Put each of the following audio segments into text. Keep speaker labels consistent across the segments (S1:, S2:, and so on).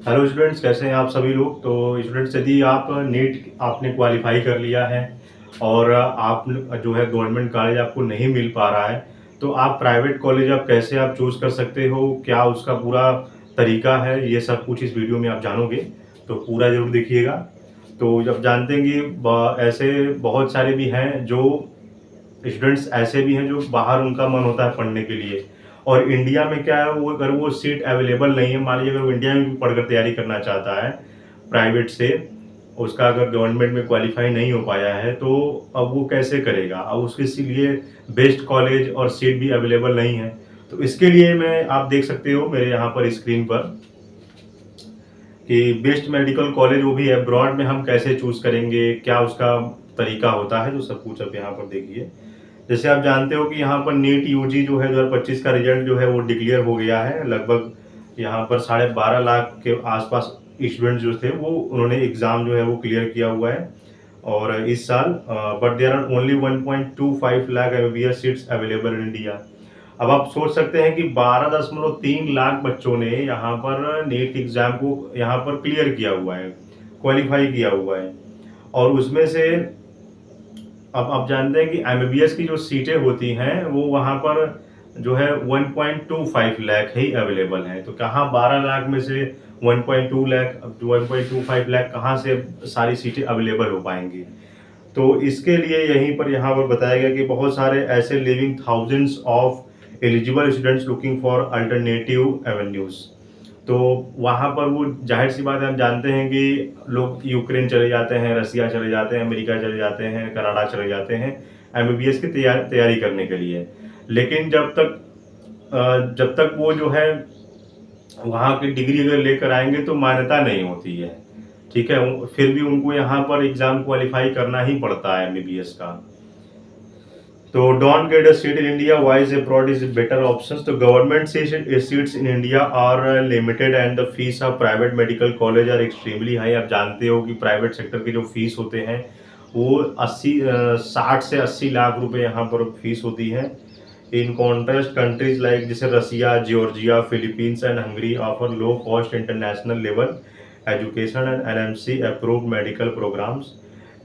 S1: Hello students, कैसे हैं आप सभी लोग। तो स्टूडेंट्स, यदि आप नीट आपने क्वालिफाई कर लिया है और आप जो है गवर्नमेंट कॉलेज आपको नहीं मिल पा रहा है, तो आप प्राइवेट कॉलेज आप कैसे आप चूज़ कर सकते हो, क्या उसका पूरा तरीका है, ये सब कुछ इस वीडियो में आप जानोगे। तो पूरा ज़रूर देखिएगा। तो जब जानते हैं कि ऐसे बहुत सारे भी हैं जो स्टूडेंट्स ऐसे भी हैं जो बाहर उनका मन होता है पढ़ने के लिए, और इंडिया में क्या है, वो अगर वो सीट अवेलेबल नहीं है, मान लीजिए अगर वो इंडिया में भी पढ़कर तैयारी करना चाहता है प्राइवेट से, उसका अगर गवर्नमेंट में क्वालिफाई नहीं हो पाया है, तो अब वो कैसे करेगा। अब उसके लिए बेस्ट कॉलेज और सीट भी अवेलेबल नहीं है। तो इसके लिए मैं आप देख सकते हो मेरे यहाँ पर स्क्रीन पर कि बेस्ट मेडिकल कॉलेज, वो भी अब्रॉड में, हम कैसे चूज करेंगे, क्या उसका तरीका होता है, तो सब कुछ आप यहाँ पर देखिए। जैसे आप जानते हो कि यहाँ पर नीट यूजी जो है 2025 का रिजल्ट जो है वो डिक्लेयर हो गया है। लगभग यहाँ पर 12.5 लाख के आसपास स्टूडेंट जो थे वो उन्होंने एग्जाम जो है वो क्लियर किया हुआ है। और इस साल but there are only 1.25 lakh MBBS seats available in India. अब आप सोच सकते हैं कि 12.3 लाख बच्चों ने यहाँ पर नीट एग्जाम को यहाँ पर क्लियर किया हुआ है, क्वालिफाई किया हुआ है। और उसमें से अब आप जानते हैं कि एमबीबीएस की जो सीटें होती हैं वो वहाँ पर जो है 1.25 लाख ही अवेलेबल हैं। तो कहाँ 12 लाख में से 1.2 लाख, 1.25 लाख कहाँ से सारी सीटें अवेलेबल हो पाएंगी। तो इसके लिए यहीं पर यहाँ पर बताया गया कि बहुत सारे ऐसे living thousands of eligible students looking for alternative avenues. तो वहाँ पर वो जाहिर सी बात है, हम जानते हैं कि लोग यूक्रेन चले जाते हैं, रसिया चले जाते हैं, अमेरिका चले जाते हैं, कनाडा चले जाते हैं एमबीबीएस की तैयारी करने के लिए। लेकिन जब तक वो जो है वहाँ की डिग्री अगर लेकर आएंगे तो मान्यता नहीं होती है। ठीक है, फिर भी उनको यहाँ पर एग्जाम क्वालिफाई करना ही पड़ता है एमबीबीएस का। तो don't get a seat in India, wise abroad is better option. तो government seats in India are limited and the fees of private medical college are extremely high. आप जानते हो कि प्राइवेट सेक्टर के जो फीस होते हैं वो 60 से 80 लाख रुपए यहाँ पर फीस होती है। इन कॉन्ट्रास्ट कंट्रीज लाइक जैसे Russia, Georgia, Philippines and Hungary offer low cost international level education and NMC approved medical programs.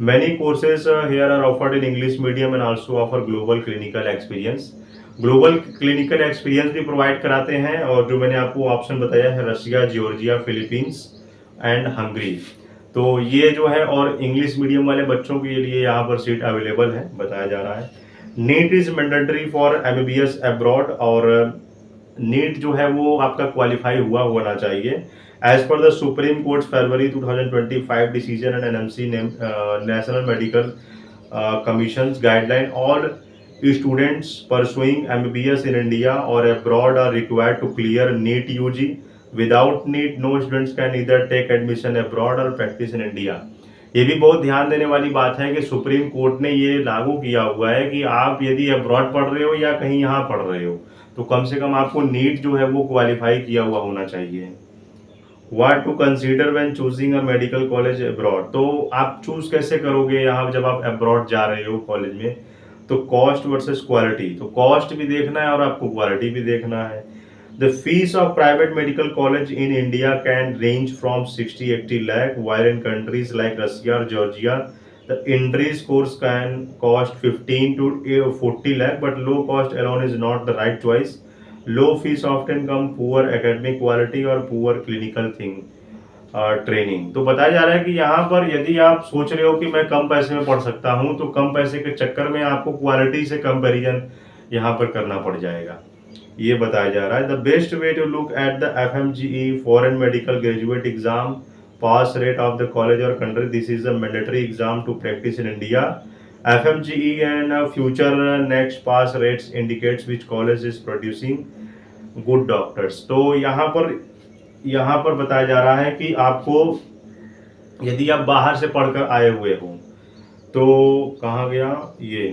S1: Many courses here are offered in English medium and also offer global clinical experience. Global clinical experience भी provide कराते हैं, और जो मैंने आपको option बताया है Russia, Georgia, Philippines and Hungary, तो ये जो है, और इंग्लिश मीडियम वाले बच्चों के लिए यहाँ पर सीट अवेलेबल है बताया जा रहा है। NEET is mandatory for MBBS abroad, और नीट जो है वो आपका क्वालिफाई हुआ होना चाहिए। As per the Supreme Court February 2025 decision and NMC National Medical Commission guideline, all students pursuing MBBS in India or abroad are required to clear NEET UG. Without NEET no students can either take admission abroad or practise in India. ये भी बहुत ध्यान देने वाली बात है कि supreme court ने ये लागू किया हुआ है कि आप यदि अब्रॉड पढ़ रहे हो या कहीं यहाँ पढ़ रहे हो, तो कम से कम आपको नीट जो है वो क्वालिफाई किया हुआ होना चाहिए। What to consider when choosing a medical college abroad. तो आप चूज कैसे करोगे यहाँ जब आप अब्रॉड जा रहे हो कॉलेज में। तो कॉस्ट वर्सेस क्वालिटी, तो कॉस्ट भी देखना है और आपको क्वालिटी भी देखना है। The fees of private medical college in India can range from 60-80 lakh, while in countries like Russia or Georgia the entry course can cost 15 to 40 lakh, but low cost alone is not the right choice. Low fees often come poor academic quality और poor clinical thing training. तो बताया जा रहा है कि यहाँ पर यदि आप सोच रहे हो कि मैं कम पैसे में पढ़ सकता हूँ, तो कम पैसे के चक्कर में आपको क्वालिटी से कंपैरिजन यहाँ पर करना पड़ जाएगा, ये बताया जा रहा है। The best way to look at the FMGE foreign medical graduate exam pass rate of the college or country, this is the mandatory exam to practise in India. FMGE and future next pass rates indicates which college is producing good doctors. तो यहाँ पर बताया जा रहा है कि आपको यदि आप बाहर से पढ़कर आए हुए हो, तो कहाँ गया ये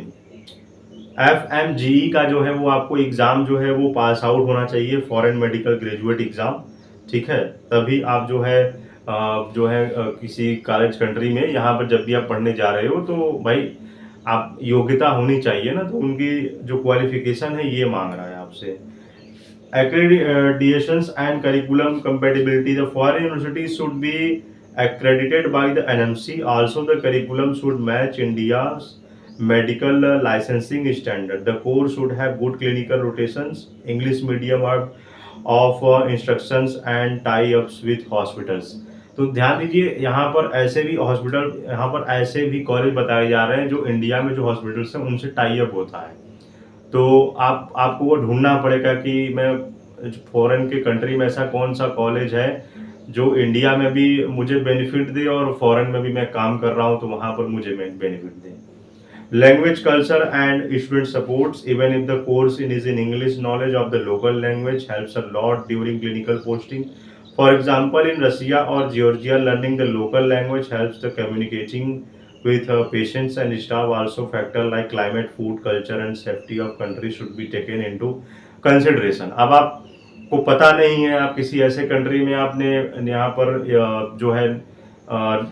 S1: FMGE का जो है वो आपको एग्ज़ाम जो है वो पास आउट होना चाहिए, फॉरेन मेडिकल ग्रेजुएट एग्ज़ाम। ठीक है, तभी आप जो है किसी कॉलेज कंट्री में यहाँ पर जब भी आप पढ़ने जा रहे हो, तो भाई आप योग्यता होनी चाहिए ना, तो उनकी जो क्वालिफिकेशन है ये मांग रहा है आपसे। Accreditations and curriculum compatibility. The foreign universities should be accredited by the NMC. Also, the curriculum should match India's medical licensing standard. The course should have good clinical rotations, English medium of instructions and tie-ups with hospitals. तो ध्यान दीजिए, यहाँ पर ऐसे भी hospital, यहाँ पर ऐसे भी कॉलेज बताए जा रहे हैं जो इंडिया में जो हॉस्पिटल्स हैं उनसे टाई अप होता है। तो आपको वो ढूंढना पड़ेगा कि मैं फॉरेन के कंट्री में ऐसा कौन सा कॉलेज है जो इंडिया में भी मुझे बेनिफिट दे और फॉरेन में भी मैं काम कर रहा हूँ तो वहाँ पर मुझे benefit they. Language culture and student supports, even if the course is in English, knowledge of the local language helps a lot during clinical posting. For example, in Russia or Georgia, learning the local language helps the communicating with patients and staff. Also, factor like climate, food, culture, and safety of country should be taken into consideration. अब आपको पता नहीं है, आप किसी ऐसे country में आपने यहाँ पर जो है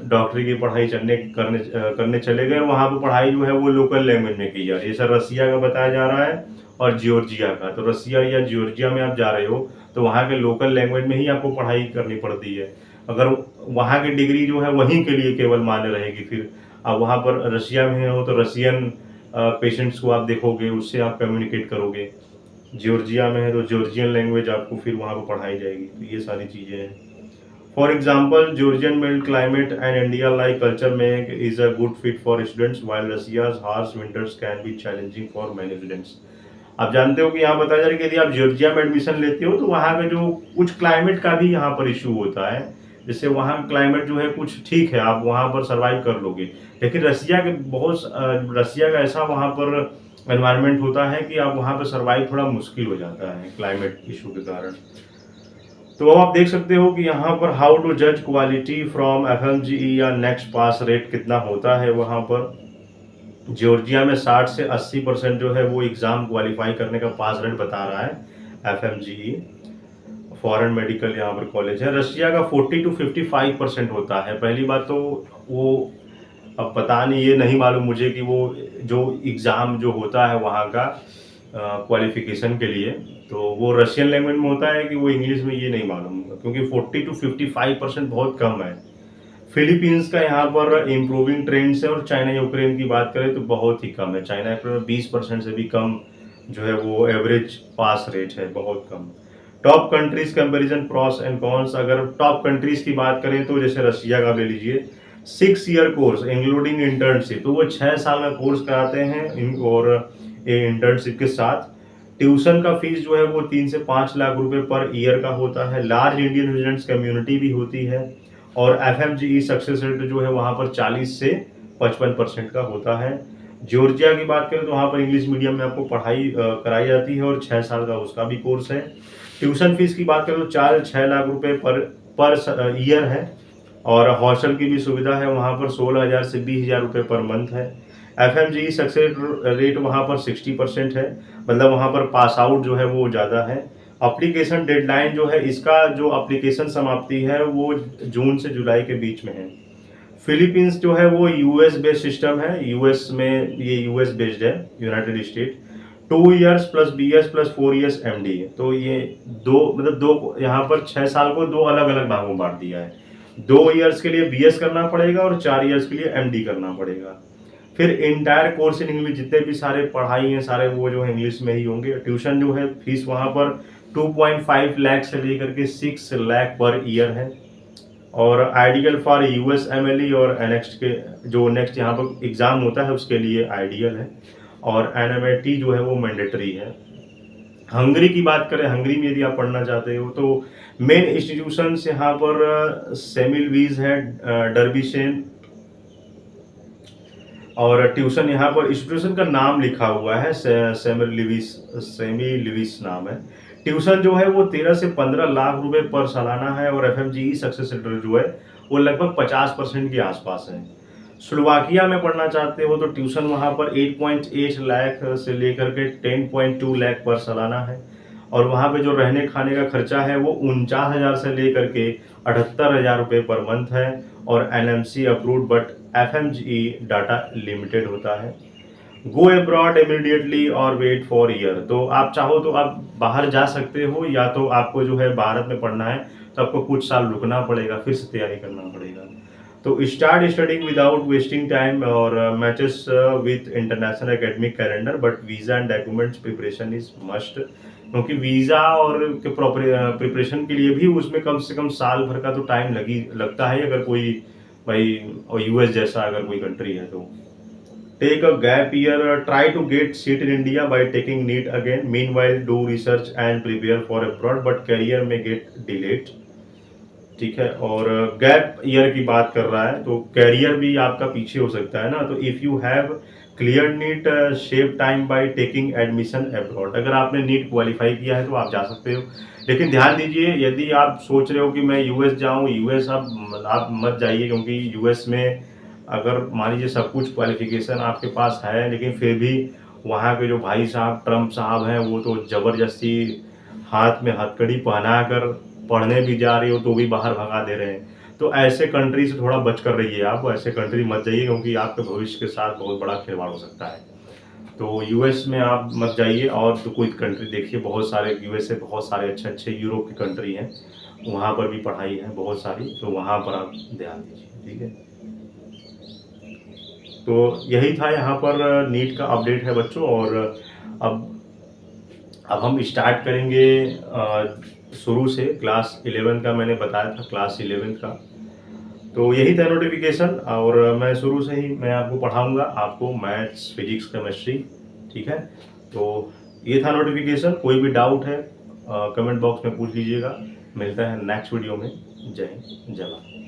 S1: डॉक्टरी की पढ़ाई करने चले गए, वहाँ पर पढ़ाई जो है वो लोकल लैंग्वेज में की जा रही है। सर रसिया का बताया जा रहा है और जॉर्जिया का। तो रसिया या जॉर्जिया में आप जा रहे हो तो वहाँ के लोकल लैंग्वेज में ही आपको पढ़ाई करनी पड़ती है। अगर वहाँ की डिग्री जो है वहीं के लिए केवल मान्य रहेगी। फिर आप वहाँ पर रशिया में हो तो रशियन पेशेंट्स को आप देखोगे, उससे आप कम्युनिकेट करोगे। जॉर्जिया में है तो जॉर्जियन लैंग्वेज आपको फिर वहाँ पर पढ़ाई जाएगी। तो ये सारी चीज़ें हैं। For example, Georgian mild climate and India like culture में is a good fit for students, while Russia's harsh winters can be challenging for many students. आप जानते हो कि यहाँ बताया जा रहा है कि यदि आप जॉर्जिया में एडमिशन लेते हो तो वहाँ का जो कुछ क्लाइमेट का भी यहाँ पर इशू होता है, जिससे वहाँ का क्लाइमेट जो है कुछ ठीक है, आप वहाँ पर सर्वाइव कर लोगे। लेकिन रसिया का ऐसा वहाँ पर एनवायरनमेंट होता है कि आप वहाँ पर सर्वाइव थोड़ा मुश्किल हो जाता है क्लाइमेट इशू के कारण। तो आप देख सकते हो कि यहाँ पर हाउ टू जज क्वालिटी फ्रॉम FMGE या नेक्स्ट पास रेट कितना होता है। वहाँ पर जॉर्जिया में 60 से 80% जो है वो एग्ज़ाम क्वालिफाई करने का पास रेट बता रहा है FMGE, फॉरेन मेडिकल यहाँ पर कॉलेज है। रशिया का 40 to 55% होता है। पहली बात तो वो अब पता नहीं, ये नहीं मालूम मुझे कि वो जो एग्ज़ाम जो होता है वहाँ का क्वालिफिकेशन के लिए, तो वो रशियन लैंग्वेज में होता है कि वो इंग्लिश में, ये नहीं मालूम, क्योंकि 40 to 55% बहुत कम है। फिलीपींस का यहाँ पर इम्प्रूविंग ट्रेंड्स है और चाइना यूक्रेन की बात करें तो बहुत ही कम है। चाइना यूक्रेन में 20% से भी कम जो है वो एवरेज पास रेट है, बहुत कम। Top countries comparison pros and cons, अगर टॉप कंट्रीज की बात करें तो जैसे रशिया का ले लीजिए, 6 ईयर कोर्स इंक्लूडिंग इंटर्नशिप, तो वो 6 साल का कोर्स कराते हैं और इंटर्नशिप के साथ। ट्यूशन का फीस जो है वो 3 से 5 लाख रुपए पर ईयर का होता है। लार्ज इंडियन रेजिडेंट्स कम्युनिटी भी होती है और FMGE सक्सेस रेट जो है वहाँ पर 40 से 55% का होता है। जॉर्जिया की बात करें तो वहाँ पर इंग्लिश मीडियम में आपको पढ़ाई कराई जाती है और 6 साल का उसका भी कोर्स है। ट्यूशन फीस की बात करें तो 4-6 लाख रुपए पर ईयर है और हॉस्टल की भी सुविधा है। वहाँ पर 16,000 से 20,000 रुपये पर मंथ है। FMGE सक्सेस रेट वहाँ पर 60% है, मतलब वहाँ पर पास आउट जो है वो ज़्यादा है। एप्लीकेशन डेडलाइन जो है, इसका जो एप्लीकेशन समाप्ति है वो जून से जुलाई के बीच में है। फिलीपींस जो है वो US बेस्ड सिस्टम है, US में ये US बेस्ड है, United state. 2 years plus BS plus 4 years MD, तो ये दो यहाँ पर 6 साल को 2 अलग अलग भागों में बांट दिया है। 2 ईयर्स के लिए BS करना पड़ेगा और 4 ईयर्स के लिए MD करना पड़ेगा। फिर इंटायर कोर्स इन इंग्लिश, जितने भी सारे पढ़ाई हैं सारे वो जो है इंग्लिश में ही होंगे। ट्यूशन जो है फीस वहाँ पर 2.5 लाख से लेकर के 6 लाख पर ईयर है और आइडियल फॉर US MLE और नेक्स्ट के जो नेक्स्ट यहाँ पर एग्ज़ाम होता है उसके लिए आइडियल है और NMAT जो है वो मैंडेटरी है। हंगरी की बात करें, हंगरी में यदि आप पढ़ना चाहते हो तो मेन इंस्टीट्यूशंस यहाँ पर सेमिलवीज है, डर्बिशेन, और ट्यूशन यहाँ पर इंस्टीट्यूशन का नाम लिखा हुआ है सेमी लिविस नाम है। ट्यूशन जो है वो 13 से 15 लाख रुपए पर सालाना है और FMGE सक्सेस रेट जो है वो लगभग 50% के आसपास है। स्लोवाकिया में पढ़ना चाहते हो तो ट्यूशन वहाँ पर 8.8 लाख से लेकर के 10.2 लाख पर सालाना है और वहाँ पे जो रहने खाने का खर्चा है वो 49,000 से लेकर के 78,000 रुपये पर मंथ है और NMC approved but FMGE data limited होता है। गो अब्रॉड इमीडिएटली और वेट फॉर ईयर। तो आप चाहो तो आप बाहर जा सकते हो, या तो आपको जो है भारत में पढ़ना है तो आपको कुछ साल रुकना पड़ेगा, फिर से तैयारी करना पड़ेगा। तो start studying without wasting time और matches with international academic calendar, but visa and documents preparation is must, क्योंकि वीज़ा और के प्रिपरेशन के लिए भी उसमें कम से कम साल भर का तो टाइम लगता है, अगर कोई भाई और यूएस जैसा अगर कोई कंट्री है तो। Take a gap year, try to get seat in India by taking NEET again. Meanwhile, do research and prepare for abroad, but career may get delayed. ठीक है, और गैप ईयर की बात कर रहा है तो कैरियर भी आपका पीछे हो सकता है ना। तो if you have clear NEET save time by taking admission abroad, अगर आपने नीट क्वालिफाई किया है तो आप जा सकते हो। लेकिन ध्यान दीजिए, यदि आप सोच रहे हो कि मैं यूएस जाऊं, यूएस आप मत जाइए, क्योंकि यूएस में अगर मान लीजिए सब कुछ क्वालिफिकेशन आपके पास है, लेकिन फिर भी वहाँ के जो भाई साहब ट्रम्प साहब हैं वो तो ज़बरदस्ती हाथ में हथकड़ी पहना कर पढ़ने भी जा रही हो तो भी बाहर भगा दे रहे हैं। तो ऐसे कंट्री से थोड़ा बच कर रहिए, आप ऐसे कंट्री मत जाइए, क्योंकि आपके भविष्य के साथ बहुत बड़ा खिलवाड़ हो सकता है। तो यूएस में आप मत जाइए, और तो कोई कंट्री देखिए, बहुत सारे यूएस से बहुत सारे अच्छे अच्छे यूरोप की कंट्री हैं, वहाँ पर भी पढ़ाई है बहुत सारी, तो वहाँ पर आप ध्यान दीजिए। ठीक है, तो यही था यहाँ पर नीट का अपडेट है बच्चों। और अब हम स्टार्ट करेंगे शुरू से। क्लास 11 का मैंने बताया था, क्लास 11 का तो यही था नोटिफिकेशन, और मैं शुरू से ही मैं आपको पढ़ाऊंगा, आपको मैथ्स, फिजिक्स, केमिस्ट्री। ठीक है, तो ये था नोटिफिकेशन। कोई भी डाउट है कमेंट बॉक्स में पूछ लीजिएगा। मिलता है नेक्स्ट वीडियो में। जय हिंद, जय भारत।